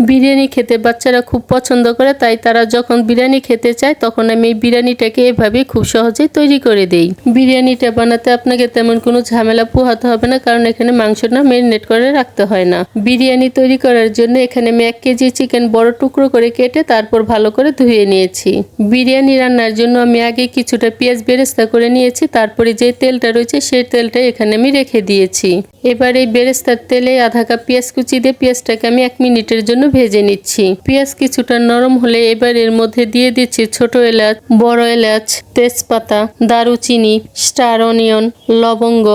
বিরিয়ানি খেতে বাচ্চারা খুব পছন্দ করে, তাই তারা যখন বিরিয়ানি খেতে চায় তখন আমি এই বিরিয়ানিটাকে এভাবে খুব সহজেই তৈরি করে দেই। বিরিয়ানিটা বানাতে আপনাকে তেমন কোনো ঝামেলা পোহাতে হবে না, কারণ এখানে মাংসটা ম্যারিনেট করে রাখতে হয় না। বিরিয়ানি তৈরি করার জন্য এখানে আমি 1 কেজি চিকেন বড় টুকরো করে কেটে তারপর ভালো করে ধুয়ে নিয়েছি। বিরিয়ানি রান্নার জন্য আমি আগে কিছুটা পেঁয়াজ বেরেস্তা করে নিয়েছি, তারপরে যে তেলটা রয়েছে সেই তেলটা এখানে আমি রেখে দিয়েছি। এবার এই বেরেস্তার তেলে আধা কাপ পেঁয়াজ কুচি দিয়ে পেঁয়াজটাকে আমি 1 মিনিটের জন্য ভেজে নিচ্ছি। পেঁয়াজ কিছুটা নরম হলে এবার এর মধ্যে দিয়ে দিচ্ছি ছোট এলাচ, বড় এলাচ, তেজপাতা, দারুচিনি, স্টার অনিয়ন, লবঙ্গ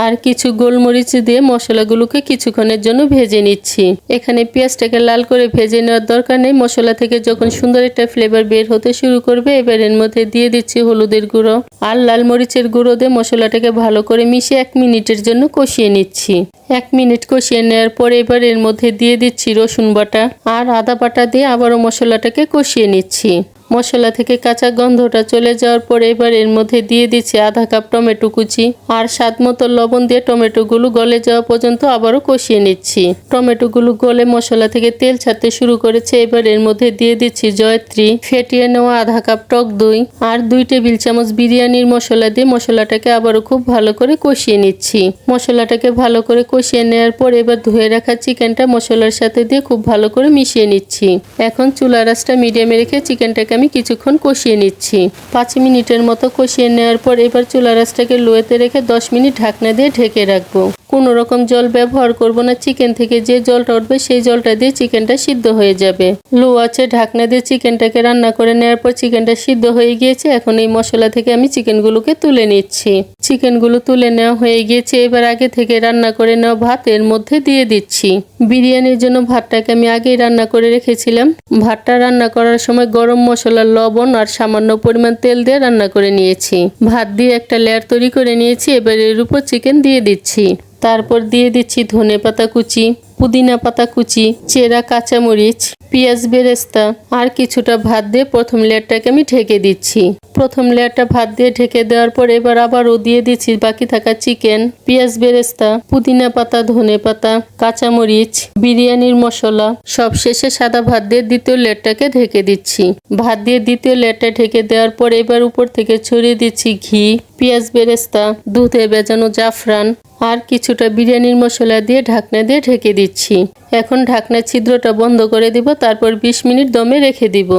আর কিছু গোলমরিচ দিয়ে মশলাগুলোকে কিছুক্ষণের জন্য ভেজে নিচ্ছি। এখানে পেঁয়াজটাকে লাল করে ভেজে নেওয়ার দরকার নেই। মশলা থেকে যখন সুন্দর একটা ফ্লেভার বের হতে শুরু করবে, এবার এর মধ্যে দিয়ে দিচ্ছি হলুদের গুঁড়ো আর লাল মরিচের গুঁড়ো দিয়ে মশলাটাকে ভালো করে মিশিয়ে 1 মিনিটের জন্য কষিয়ে নিচ্ছি। 1 মিনিট কষিয়ে নেওয়ার পর এবার এর মধ্যে দিয়ে দিচ্ছি রসুন বাটা আর আদা বাটা দিয়ে আবারও মশলাটাকে কষিয়ে নিচ্ছি। মশলা থেকে কাঁচা গন্ধটা চলে যাওয়ার পর এবার এর মধ্যে দিয়ে দিচ্ছি আধা কাপ টমেটো কুচি আর স্বাদ মতো লবণ দিয়ে টমেটোগুলো গলে যাওয়া পর্যন্ত আবারও কষিয়ে নিচ্ছি। টমেটোগুলো গলে মশলা থেকে তেল ছাড়তে শুরু করেছে। এবার এর মধ্যে দিয়ে দিচ্ছি জয়ত্রী, ফেটিয়ে নেওয়া আধা কাপ টক দই আর 2 টেবিল চামচ বিরিয়ানির মশলা দিয়ে মশলাটাকে আবারও খুব ভালো করে কষিয়ে নিচ্ছি। মশলাটাকে ভালো করে কষিয়ে নেওয়ার পর এবার ধুয়ে রাখা চিকেনটা মশলার সাথে দিয়ে খুব ভালো করে মিশিয়ে নিচ্ছি। এখন চুলার আঁচটা মিডিয়ামে রেখে চিকেনটাকে আমি কিছুক্ষণ কষিয়ে নিচ্ছি। 5 মিনিটের মতো কষিয়ে নেওয়ার পর এবার চুলার আঁচটাকে লোতে রেখে 10 মিনিট ঢাকনা দিয়ে ঢেকে রাখবো। কোনো রকম জল ব্যবহার করব না। চিকেন থেকে যে জলটা উঠবে সেই জলটা দিয়ে চিকেনটা সিদ্ধ হয়ে যাবে। লো আঁচে ঢাকনা দিয়ে চিকেনটাকে রান্না করে নেওয়ার পর চিকেনটা সিদ্ধ হয়ে গিয়েছে। এখন এই মশলা থেকে আমি চিকেনগুলোকে তুলে নিচ্ছি। চিকেনগুলো তুলে নেওয়া হয়ে গিয়েছে। এবার আগে থেকে রান্না করে নেওয়া ভাত এর মধ্যে দিয়ে দিচ্ছি। বিরিয়ানির জন্য ভাতটাকে আমি আগেই রান্না করে রেখেছিলাম। ভাতটা রান্না করার সময় গরম মশলা, লবণ আর সামান্য পরিমাণ তেল দিয়ে রান্না করে নিয়েছি। ভাত দিয়ে একটা লেয়ার তৈরি করে নিয়েছি। এবার এর উপর চিকেন দিয়ে দিচ্ছি। তারপর দিয়ে দিচ্ছি ধনেপাতা কুচি, পুদিনা পাতা কুচি, চেরা কাঁচামরিচ, পেঁয়াজ বেরেস্তা আর কিছুটা ভাত দিয়ে প্রথম লেয়ারটাকে আমি ঢেকে দিচ্ছি। প্রথম লেয়ারটা ভাত দিয়ে ঢেকে দেওয়ার পর এবার আবারও দিয়ে দিচ্ছি বাকি থাকা চিকেন, পেঁয়াজ বেরেস্তা, পুদিনা পাতা, ধনেপাতা, কাঁচামরিচ, বিরিয়ানির মশলা, সব শেষে সাদা ভাত দিয়ে দ্বিতীয় লেয়ারটাকে ঢেকে দিচ্ছি। ভাত দিয়ে দ্বিতীয় লেয়ারটা ঢেকে দেওয়ার পর এবার উপর থেকে ছড়িয়ে দিচ্ছি ঘি, পেঁয়াজ বেরেস্তা, দুধে ভেজানো জাফরান আর কিছুটা বিরিয়ানির মশলা দিয়ে ঢাকনা দিয়ে ঢেকে দিচ্ছি। এখন ঢাকনার ছিদ্রটা বন্ধ করে দিব। তারপর 20 মিনিট দমে রেখে দিব।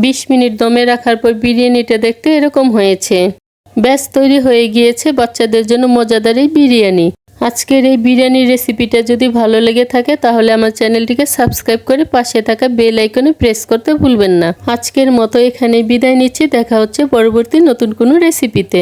20 মিনিট দমে রাখার পর বিরিয়ানিটা দেখতে এরকম হয়েছে। ব্যাস তৈরি হয়ে গিয়েছে বাচ্চাদের জন্য মজাদার এই বিরিয়ানি। আজকের এই বিরিয়ানির রেসিপিটা যদি ভালো লেগে থাকে তাহলে আমার চ্যানেলটিকে সাবস্ক্রাইব করে পাশে থাকা বেল আইকনে প্রেস করতে ভুলবেন না। আজকের মতো এখানে বিদায় নিচ্ছি। দেখা হচ্ছে পরবর্তী নতুন কোনো রেসিপিতে।